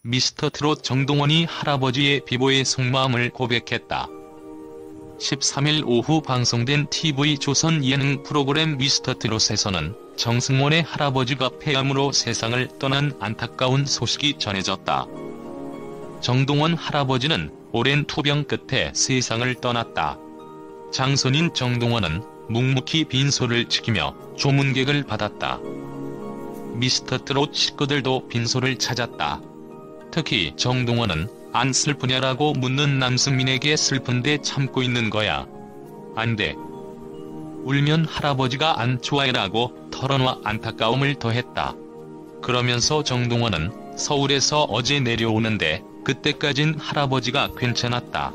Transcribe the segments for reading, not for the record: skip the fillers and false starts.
미스터트롯 정동원이 할아버지의 비보의 속마음을 고백했다. 13일 오후 방송된 TV조선 예능 프로그램 미스터트롯에서는 정승원의 할아버지가 폐암으로 세상을 떠난 안타까운 소식이 전해졌다. 정동원 할아버지는 오랜 투병 끝에 세상을 떠났다. 장손인 정동원은 묵묵히 빈소를 지키며 조문객을 받았다. 미스터트롯 식구들도 빈소를 찾았다. 특히 정동원은 안 슬프냐라고 묻는 남승민에게 슬픈데 참고 있는 거야. 안 돼. 울면 할아버지가 안 좋아해라고 털어놔 안타까움을 더했다. 그러면서 정동원은 서울에서 어제 내려오는데 그때까진 할아버지가 괜찮았다.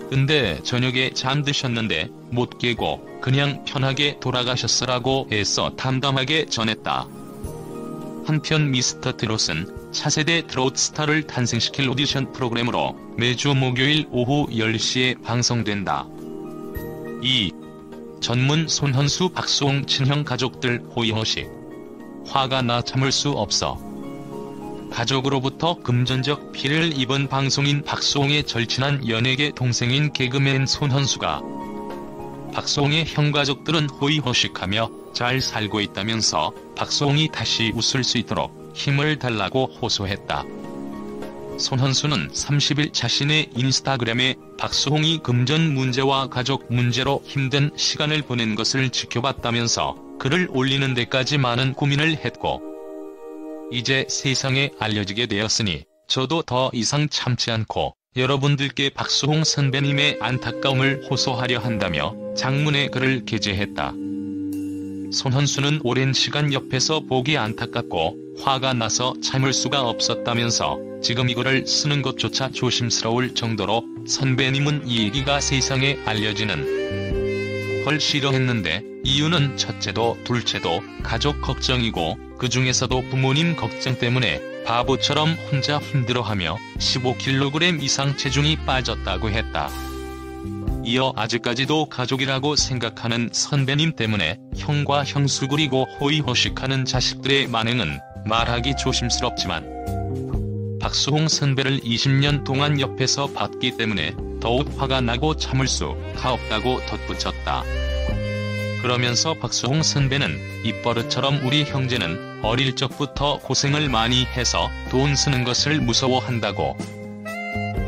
근데 저녁에 잠드셨는데 못 깨고 그냥 편하게 돌아가셨으라고 애써 담담하게 전했다. 한편 미스터트롯은 차세대 트롯 스타를 탄생시킬 오디션 프로그램으로 매주 목요일 오후 10시에 방송된다. 2. 전문 손현수 박수홍 친형 가족들 호의호식. 화가 나 참을 수 없어. 가족으로부터 금전적 피해를 입은 방송인 박수홍의 절친한 연예계 동생인 개그맨 손현수가 박수홍의 형가족들은 호의호식하며 잘 살고 있다면서 박수홍이 다시 웃을 수 있도록 힘을 달라고 호소했다. 손현수는 30일 자신의 인스타그램에 박수홍이 금전 문제와 가족 문제로 힘든 시간을 보낸 것을 지켜봤다면서 글을 올리는 데까지 많은 고민을 했고, 이제 세상에 알려지게 되었으니 저도 더 이상 참지 않고 여러분들께 박수홍 선배님의 안타까움을 호소하려 한다며 장문의 글을 게재했다. 손현수는 오랜 시간 옆에서 보기 안타깝고 화가 나서 참을 수가 없었다면서 지금 이거를 쓰는 것조차 조심스러울 정도로 선배님은 이 얘기가 세상에 알려지는 걸 싫어했는데 이유는 첫째도 둘째도 가족 걱정이고 그 중에서도 부모님 걱정 때문에 바보처럼 혼자 힘들어하며 15kg 이상 체중이 빠졌다고 했다. 이어 아직까지도 가족이라고 생각하는 선배님 때문에 형과 형수 그리고 호의호식하는 자식들의 만행은 말하기 조심스럽지만 박수홍 선배를 20년 동안 옆에서 봤기 때문에 더욱 화가 나고 참을 수가 없다고 덧붙였다. 그러면서 박수홍 선배는 입버릇처럼 우리 형제는 어릴 적부터 고생을 많이 해서 돈 쓰는 것을 무서워한다고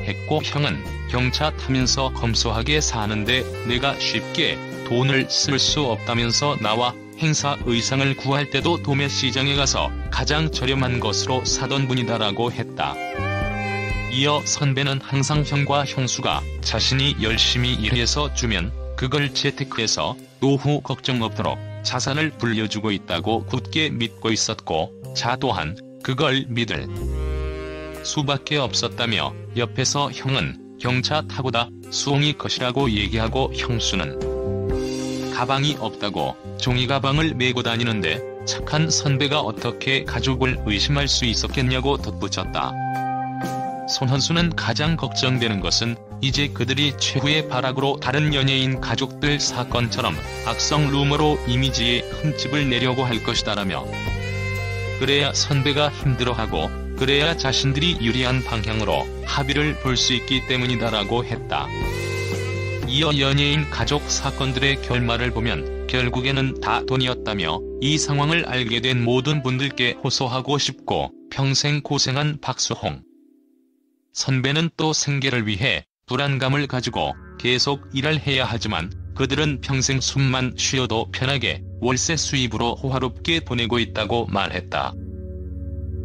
했고, 형은 경차 타면서 검소하게 사는데 내가 쉽게 돈을 쓸 수 없다면서 나와 행사 의상을 구할 때도 도매시장에 가서 가장 저렴한 것으로 사던 분이다라고 했다. 이어 선배는 항상 형과 형수가 자신이 열심히 일해서 주면 그걸 재테크해서 노후 걱정 없도록 자산을 불려주고 있다고 굳게 믿고 있었고, 자 또한 그걸 믿을 수밖에 없었다며 옆에서 형은 경차 타고다 수홍이 것이라고 얘기하고 형수는 가방이 없다고 종이가방을 메고 다니는데 착한 선배가 어떻게 가족을 의심할 수 있었겠냐고 덧붙였다. 손현수는 가장 걱정되는 것은 이제 그들이 최후의 발악으로 다른 연예인 가족들 사건처럼 악성 루머로 이미지에 흠집을 내려고 할 것이다라며, 그래야 선배가 힘들어하고 그래야 자신들이 유리한 방향으로 합의를 볼 수 있기 때문이다라고 했다. 이어 연예인 가족 사건들의 결말을 보면 결국에는 다 돈이었다며 이 상황을 알게 된 모든 분들께 호소하고 싶고, 평생 고생한 박수홍 선배는 또 생계를 위해 불안감을 가지고 계속 일을 해야 하지만 그들은 평생 숨만 쉬어도 편하게 월세 수입으로 호화롭게 보내고 있다고 말했다.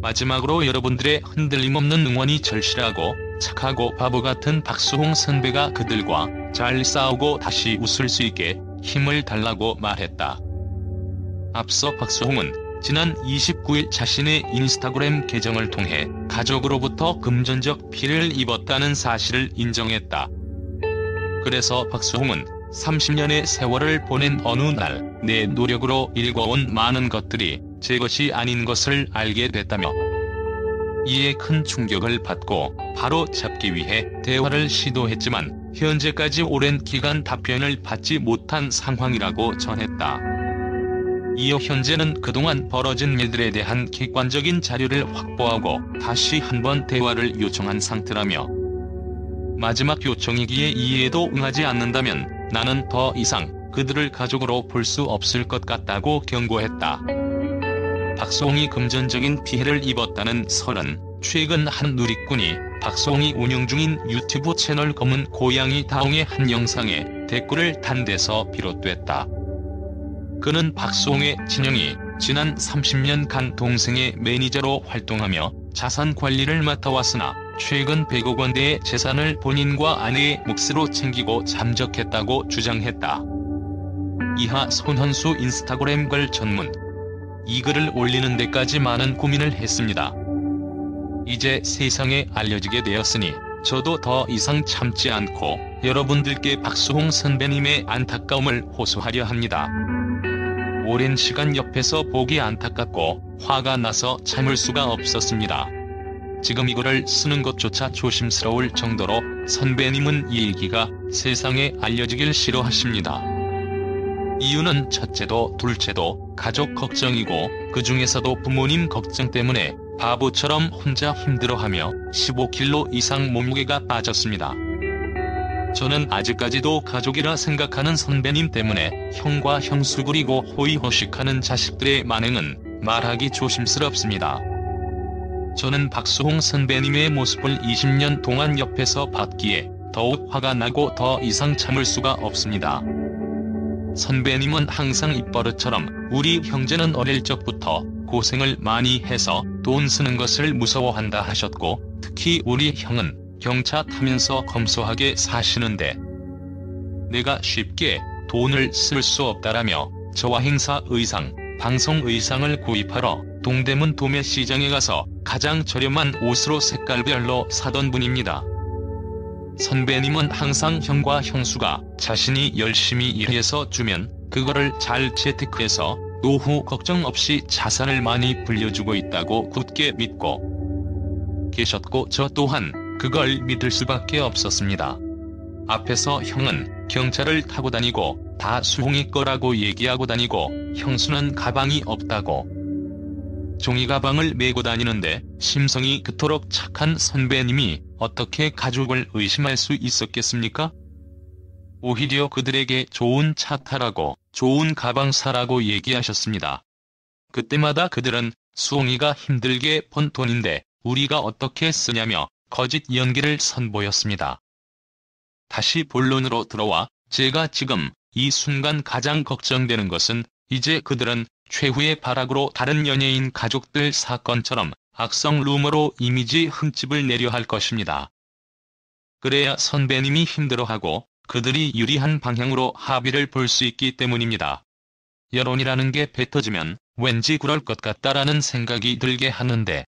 마지막으로 여러분들의 흔들림 없는 응원이 절실하고 착하고 바보 같은 박수홍 선배가 그들과 잘 싸우고 다시 웃을 수 있게 힘을 달라고 말했다. 앞서 박수홍은 지난 29일 자신의 인스타그램 계정을 통해 가족으로부터 금전적 피해를 입었다는 사실을 인정했다. 그래서 박수홍은 30년의 세월을 보낸 어느 날 내 노력으로 일궈온 많은 것들이 제 것이 아닌 것을 알게 됐다며, 이에 큰 충격을 받고 바로 잡기 위해 대화를 시도했지만 현재까지 오랜 기간 답변을 받지 못한 상황이라고 전했다. 이어 현재는 그동안 벌어진 일들에 대한 객관적인 자료를 확보하고 다시 한번 대화를 요청한 상태라며 마지막 요청이기에 이해에도 응하지 않는다면 나는 더 이상 그들을 가족으로 볼 수 없을 것 같다고 경고했다. 박수홍이 금전적인 피해를 입었다는 설은 최근 한 누리꾼이 박수홍이 운영 중인 유튜브 채널 검은 고양이 다옹의 한 영상에 댓글을 단 데서 비롯됐다. 그는 박수홍의 친형이 지난 30년간 동생의 매니저로 활동하며 자산 관리를 맡아왔으나 최근 100억 원대의 재산을 본인과 아내의 몫으로 챙기고 잠적했다고 주장했다. 이하 손현수 인스타그램 글 전문. 이 글을 올리는 데까지 많은 고민을 했습니다. 이제 세상에 알려지게 되었으니 저도 더 이상 참지 않고 여러분들께 박수홍 선배님의 안타까움을 호소하려 합니다. 오랜 시간 옆에서 보기 안타깝고 화가 나서 참을 수가 없었습니다. 지금 이 글을 쓰는 것조차 조심스러울 정도로 선배님은 이 얘기가 세상에 알려지길 싫어하십니다. 이유는 첫째도 둘째도 가족 걱정이고 그 중에서도 부모님 걱정 때문에 바보처럼 혼자 힘들어하며 15kg 이상 몸무게가 빠졌습니다. 저는 아직까지도 가족이라 생각하는 선배님 때문에 형과 형수 그리고 호의호식하는 자식들의 만행은 말하기 조심스럽습니다. 저는 박수홍 선배님의 모습을 20년 동안 옆에서 봤기에 더욱 화가 나고 더 이상 참을 수가 없습니다. 선배님은 항상 입버릇처럼 우리 형제는 어릴 적부터 고생을 많이 해서 돈 쓰는 것을 무서워한다 하셨고 특히 우리 형은 경차 타면서 검소하게 사시는데 내가 쉽게 돈을 쓸 수 없다라며 저와 행사 의상, 방송 의상을 구입하러 동대문 도매시장에 가서 가장 저렴한 옷으로 색깔별로 사던 분입니다. 선배님은 항상 형과 형수가 자신이 열심히 일해서 주면 그거를 잘 재테크해서 노후 걱정 없이 자산을 많이 불려주고 있다고 굳게 믿고 계셨고 저 또한 그걸 믿을 수밖에 없었습니다. 앞에서 형은 경차를 타고 다니고 다 수홍이 거라고 얘기하고 다니고 형수는 가방이 없다고 종이 가방을 메고 다니는데 심성이 그토록 착한 선배님이 어떻게 가족을 의심할 수 있었겠습니까? 오히려 그들에게 좋은 차 타라고 좋은 가방 사라고 얘기하셨습니다. 그때마다 그들은 수홍이가 힘들게 번 돈인데 우리가 어떻게 쓰냐며 거짓 연기를 선보였습니다. 다시 본론으로 들어와 제가 지금 이 순간 가장 걱정되는 것은 이제 그들은 최후의 발악으로 다른 연예인 가족들 사건처럼 악성 루머로 이미지 흠집을 내려 할 것입니다. 그래야 선배님이 힘들어하고 그들이 유리한 방향으로 합의를 볼 수 있기 때문입니다. 여론이라는 게 뱉어지면 왠지 그럴 것 같다라는 생각이 들게 하는데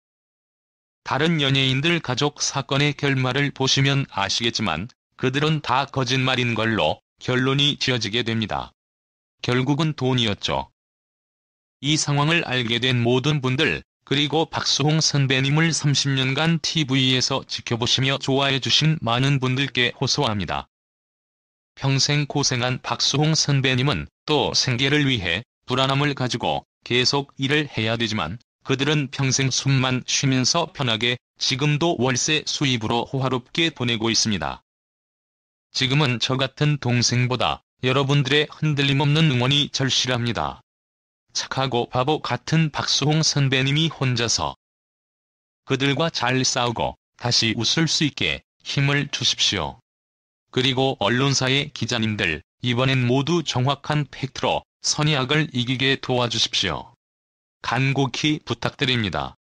다른 연예인들 가족 사건의 결말을 보시면 아시겠지만 그들은 다 거짓말인 걸로 결론이 지어지게 됩니다. 결국은 돈이었죠. 이 상황을 알게 된 모든 분들 그리고 박수홍 선배님을 30년간 TV에서 지켜보시며 좋아해주신 많은 분들께 호소합니다. 평생 고생한 박수홍 선배님은 또 생계를 위해 불안함을 가지고 계속 일을 해야 되지만 그들은 평생 숨만 쉬면서 편하게 지금도 월세 수입으로 호화롭게 보내고 있습니다. 지금은 저 같은 동생보다 여러분들의 흔들림 없는 응원이 절실합니다. 착하고 바보 같은 박수홍 선배님이 혼자서 그들과 잘 싸우고 다시 웃을 수 있게 힘을 주십시오. 그리고 언론사의 기자님들, 이번엔 모두 정확한 팩트로 선의악을 이기게 도와주십시오. 간곡히 부탁드립니다.